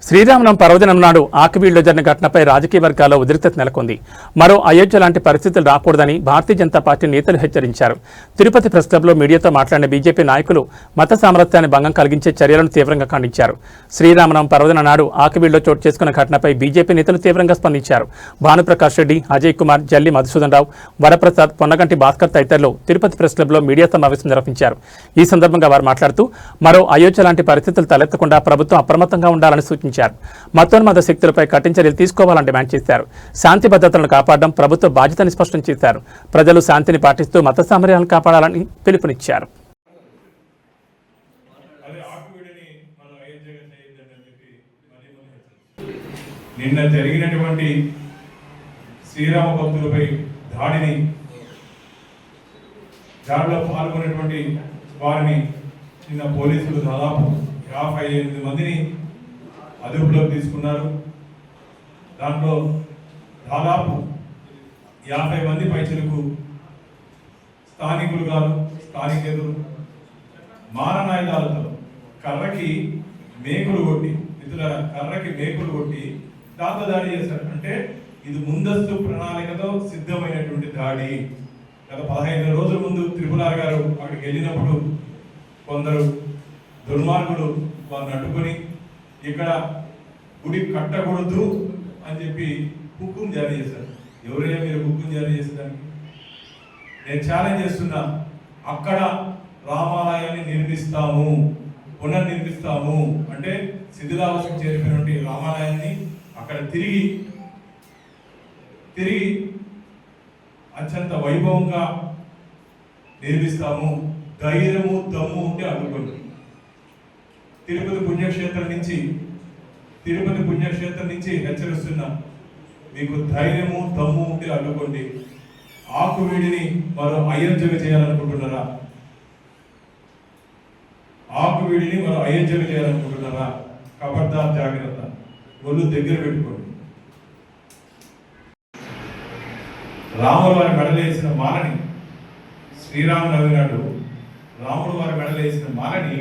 శ్రీరామనవమి పర్వదినం నాడు ఆకివీడులో జరిగిన ఘటనపై రాజకీయ వర్గాల్లో ఉద్రిక్తత నెలకొంది. మరో అయోధ్య లాంటి పరిస్థితులు రాకూడదని భారతీయ జనతా పార్టీ నేతలు హెచ్చరించారు. తిరుపతి ప్రెస్ క్లబ్లో మీడియాతో మాట్లాడిన బీజేపీ నాయకులు మత సామరస్యాన్ని భంగం కలిగించే చర్యలను తీవ్రంగా ఖండించారు. శ్రీరామనవమి పర్వదినం నాడు ఆకివీడులో చోటు చేసుకున్న ఘటనపై బీజేపీ నేతలు తీవ్రంగా స్పందించారు. భానుప్రకాష్ రెడ్డి, అజయ్ కుమార్, జల్లి మధుసూదన్ రావు, వరప్రసాద్, పొన్నగంటి భాస్కర్ తదితరులు తిరుపతి ప్రెస్ క్లబ్లో మీడియా సమావేశం నిర్వహించారు. ఈ సందర్భంగా వారు మాట్లాడుతూ మరో అయోధ్య లాంటి పరిస్థితులు తలెత్తకుండా ప్రభుత్వం అప్రమత్తంగా ఉండాలని సూచించారు. మతోన్మాద శక్తులపై కఠిన చర్యలు తీసుకోవాలని డిమాండ్ చేశారు. శాంతి భద్రతలను కాపాడడం ప్రభుత్వ బాధ్యతని స్పష్టం చేశారు. ప్రజలు శాంతిని పాటిస్తూ మత సామర్యాలను కాపాడాలని పిలుపునిచ్చారు. నిన్న జరిగినటువంటి శ్రీరామ భక్తులపై దాడిలో పాల్గొన్నటువంటి వారిని నిన్న పోలీసులు దాదాపు 58 మందిని అదుపులోకి తీసుకున్నారు. దాంట్లో దాదాపు 50 మంది పైచలకు స్థానికులు మారణాయుధాలతో కర్రకి మేకులు కొట్టి దాంతో దాడి చేశారు. అంటే ఇది ముందస్తు ప్రణాళికతో సిద్ధమైనటువంటి దాడి. గత 15 రోజుల ముందు త్రిపురార్ గారు అక్కడికి వెళ్ళినప్పుడు కొందరు దుర్మార్గులు వారిని అడ్డుకొని ఇక్కడ గుడి కట్టకూడదు అని చెప్పి హుకుం జారీ చేశారు. ఎవరైనా మీరు హుకుం జారీ చేసేదానికి నేను ఛాలెంజ్ చేస్తున్నా. అక్కడ రామాలయాన్ని పునర్నిర్మిస్తాము అంటే శిథిలావస్థకు చేరిపోయినటువంటి రామాలయాన్ని అక్కడ తిరిగి అత్యంత వైభవంగా నిర్మిస్తాము. ధైర్యము దమ్ము ఉంటే అడ్డుకోండి. తిరుపతి పుణ్యక్షేత్రం నుంచి హెచ్చరిస్తున్నా. మీకు ధైర్యము దమ్ము ఉంటే అడ్డుకోండి. ఆకువీడిని మరో అయోధ్యగా చేయాలనుకుంటున్నారా? ఖబర్దార్, జాగ్రత్త. ఒళ్ళు దగ్గర పెట్టుకోండి. రాముడు వారి మెడలేసిన మాలని శ్రీరామనవమి నాడు రాముడు వారి మెడలేసిన మాలని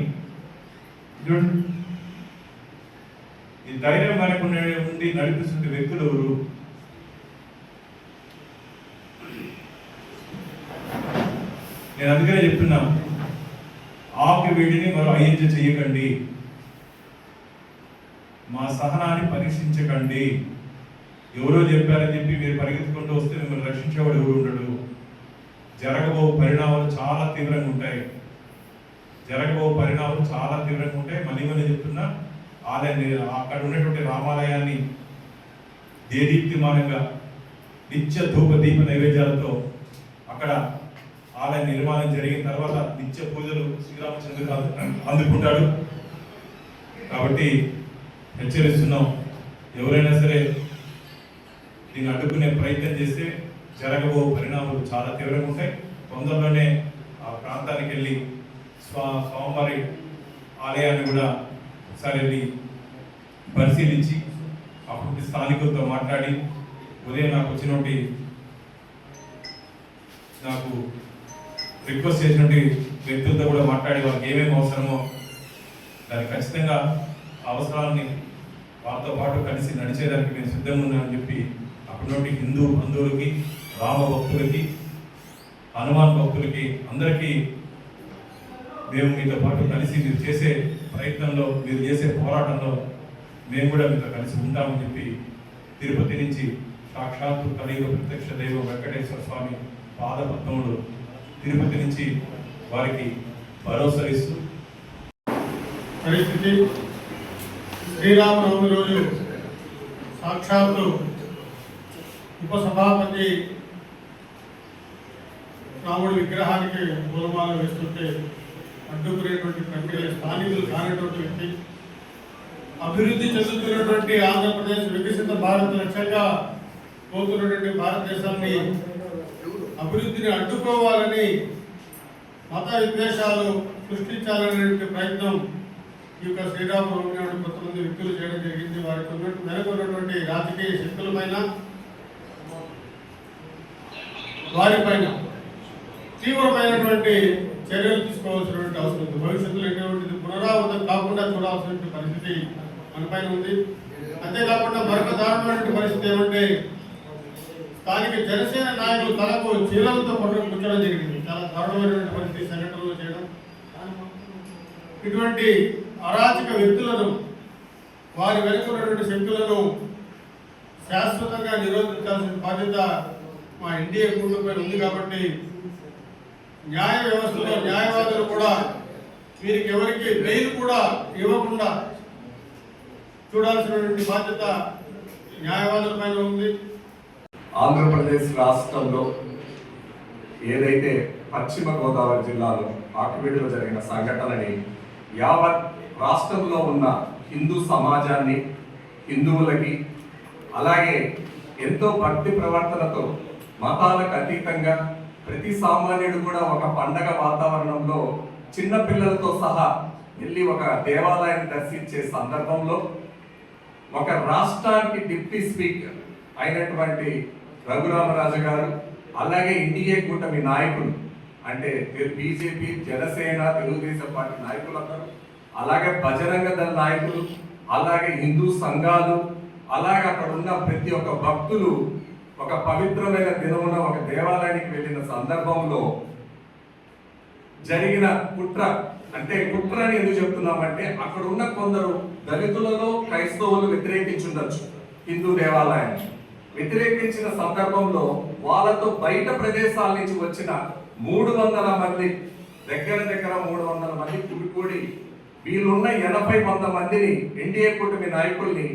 ఈ ధైర్యం లేకుండా ఉండి నడిపిస్తున్న వ్యక్తులు ఎవరు? నేను అందుకనే చెప్తున్నా, ఆకివీడిని మరో అయోధ్య చెయ్యకండి. మా సహనాన్ని పరీక్షించకండి. ఎవరో చెప్పారని చెప్పి మీరు పరిగెత్తుకుంటూ వస్తే మిమ్మల్ని రక్షించేవాడు ఎవరు ఉండడు. జరగబో పరిణామాలు చాలా తీవ్రంగా ఉంటాయి. మళ్ళీ చెప్తున్నా, అక్కడ ఉన్నటువంటి రామాలయాన్ని దేదీప్తిమానంగా నిత్య ధూప దీప నైవేద్యాలతో అక్కడ ఆలయ నిర్మాణం జరిగిన తర్వాత నిత్య పూజలు శ్రీరామచంద్రుడు అందుకుంటాడు. కాబట్టి హెచ్చరిస్తున్నాం, ఎవరైనా సరే దీన్ని అడ్డుకునే ప్రయత్నం చేస్తే జరగబో పరిణామాలు చాలా తీవ్రంగా ఉంటాయి. తొందరలోనే ఆ ప్రాంతానికి వెళ్ళి స్వామివారి ఆలయాన్ని కూడా ఒకసారి వెళ్ళి పరిశీలించి అప్పుడు స్థానికులతో మాట్లాడి ఉదయం నాకు రిక్వెస్ట్ చేసినటువంటి వ్యక్తులతో కూడా మాట్లాడి వాళ్ళకి ఏమేమి అవసరమో దానికి ఖచ్చితంగా అవసరాలని వాళ్ళతో పాటు కలిసి నడిచేదానికి నేను సిద్ధంగా ఉన్నానని చెప్పి అప్పటి హిందూ బంధువులకి, రామ భక్తులకి, హనుమాన్ భక్తులకి అందరికీ మేము మీతో పాటు కలిసి మీరు చేసే ప్రయత్నంలో, మీరు చేసే పోరాటంలో మేము కూడా మీతో కలిసి ఉంటామని చెప్పి తిరుపతి నుంచి సాక్షాత్తు కలియుగ ప్రత్యక్ష దైవం వెంకటేశ్వర స్వామి పాదపద్మములు తిరుపతి నుంచి వారికి భరోసా ఇస్తూ పరిస్థితి. శ్రీరామనవమి రోజు సాక్షాత్తు ఉపసభాపతి రాముడి విగ్రహానికి పూలమాల వేస్తుంటే అడ్డుకునేటువంటి ప్రక్రియ స్థానికులు కానిటువంటి వ్యక్తి, అభివృద్ధి చెందుతున్నటువంటి ఆంధ్రప్రదేశ్ వికసిత భారత లక్ష్యంగా పోతున్నటువంటి భారతదేశాన్ని అభివృద్ధిని అడ్డుకోవాలని మత విద్వేషాలు సృష్టించాలనేటువంటి ప్రయత్నం ఈ యొక్క శ్రీరామనవమి నాడు కొంతమంది వ్యక్తులు చేయడం జరిగింది. వారికి వెనుకున్నటువంటి రాజకీయ శక్తులపైన, వారిపైన తీవ్రమైనటువంటి చర్యలు తీసుకోవాల్సినటువంటి అవసరం ఉంది. భవిష్యత్తులో ఎటువంటిది పునరావృతం కాకుండా చూడాల్సినటువంటి పరిస్థితి మన పైన ఉంది. అంతేకాకుండా మరొక దారుణమైనటువంటి పరిస్థితి ఏమంటే స్థానిక జనసేన నాయకులు తలకు చీలలతో కూర్చోవడం జరిగింది. చాలా దారుణమైనటువంటి పరిస్థితి సంఘటనలు చేయడం. ఇటువంటి అరాచక వ్యక్తులను వారి వెనుక ఉన్నటువంటి శక్తులను శాశ్వతంగా నిరోధించాల్సిన బాధ్యత మా ఎన్డీఏ కూటమిపై ఉంది. కాబట్టి న్యాయ వ్యవస్థలో న్యాయవాదులు కూడా వీరికి ఎవరికి బెయిల్ కూడా ఇవ్వకుండా చూడాల్సినటువంటి బాధ్యత న్యాయవాదుల పైన ఉంది. ఆంధ్రప్రదేశ్ రాష్ట్రంలో ఏదైతే పశ్చిమ గోదావరి జిల్లాలో ఆకివీడులో జరిగిన సంఘటనని యావత్ రాష్ట్రంలో ఉన్న హిందూ సమాజాన్ని, హిందువులకి, అలాగే ఎంతో భక్తి ప్రవర్తనతో మతాలకు అతీతంగా ప్రతి సామాన్యుడు కూడా ఒక పండగ వాతావరణంలో చిన్న పిల్లలతో సహా వెళ్ళి ఒక దేవాలయాన్ని దర్శించే సందర్భంలో ఒక రాష్ట్రానికి డిప్యూటీ స్పీకర్ అయినటువంటి రఘురామరాజు గారు, అలాగే ఎన్డీఏ కూటమి నాయకులు అంటే బీజేపీ, జనసేన, తెలుగుదేశం పార్టీ నాయకులందరూ, అలాగే బజరంగ దళ నాయకులు, అలాగే హిందూ సంఘాలు, అలాగే అక్కడ ఉన్న ప్రతి ఒక్క భక్తులు ఒక పవిత్రమైన దినమున ఒక దేవాలయానికి వెళ్ళిన సందర్భంలో జరిగిన కుట్ర. అంటే కుట్ర అని ఎందుకు చెప్తున్నామంటే అక్కడ ఉన్న కొందరు దళితులలో క్రైస్తవులు వ్యతిరేకించుండొచ్చు. హిందూ దేవాలయాన్ని వ్యతిరేకించిన సందర్భంలో వాళ్ళతో బయట ప్రదేశాల నుంచి వచ్చిన 300 మంది, దగ్గర 300 మంది కూడి వీళ్ళున్న 80 మందిని ఎన్డీఏ కూటమి నాయకుల్ని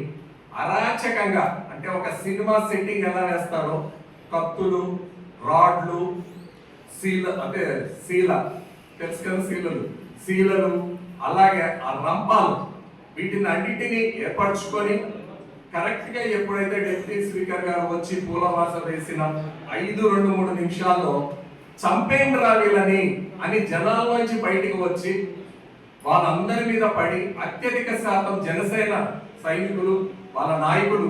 అరాచకంగా, అంటే ఒక సినిమా సెట్టింగ్ ఎలా వేస్తారో కత్తులు, రాడ్లు, అంటే తెలుసు కదా శీలలు, అలాగే ఆ రంపాలు, వీటిని అన్నిటినీ ఏర్పరచుకొని కరెక్ట్ గా ఎప్పుడైతే డిప్యూటీ స్పీకర్ గారు వచ్చి పూలవాస వేసిన 5-3 నిమిషాల్లో చంపేంద్ర వీళ్ళని అని జనాల్లోంచి బయటికి వచ్చి వాళ్ళందరి మీద పడి అత్యధిక శాతం జనసేన సైనికులు, వాళ్ళ నాయకులు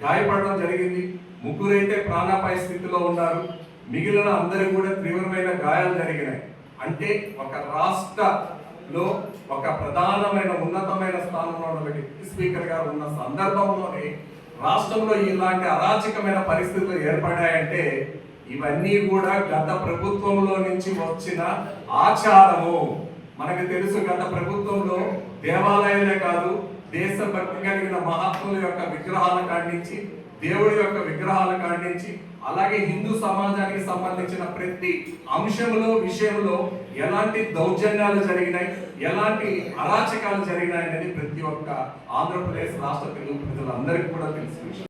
గాయపడడం జరిగింది. 3 అయితే ప్రాణాపాయ స్థితిలో ఉన్నారు. మిగిలిన అందరూ కూడా తీవ్రమైన గాయాలు జరిగినాయి. అంటే ఒక రాష్ట్రంలో ఒక ప్రధానమైన ఉన్నతమైన స్థానంలో ఉన్న డిప్యూటీ స్పీకర్ గారు ఉన్న సందర్భంలోనే రాష్ట్రంలో ఇలాంటి అరాచకమైన పరిస్థితులు ఏర్పడాయంటే ఇవన్నీ కూడా గత ప్రభుత్వంలో నుంచి వచ్చిన ఆచారము. మనకు తెలుసు, గత ప్రభుత్వంలో దేవాలయాలే కాదు, దేశభక్తి కలిగిన మహాత్ముల యొక్క విగ్రహాల కాడించి, దేవుడి యొక్క విగ్రహాల కాడించి, అలాగే హిందూ సమాజానికి సంబంధించిన ప్రతి అంశంలో విషయంలో ఎలాంటి దౌర్జన్యాలు జరిగినాయి, ఎలాంటి అరాచకాలు జరిగినాయి అనేది ప్రతి ఒక్క ఆంధ్రప్రదేశ్ రాష్ట్ర తెలుగు ప్రజలందరికీ కూడా తెలుసు.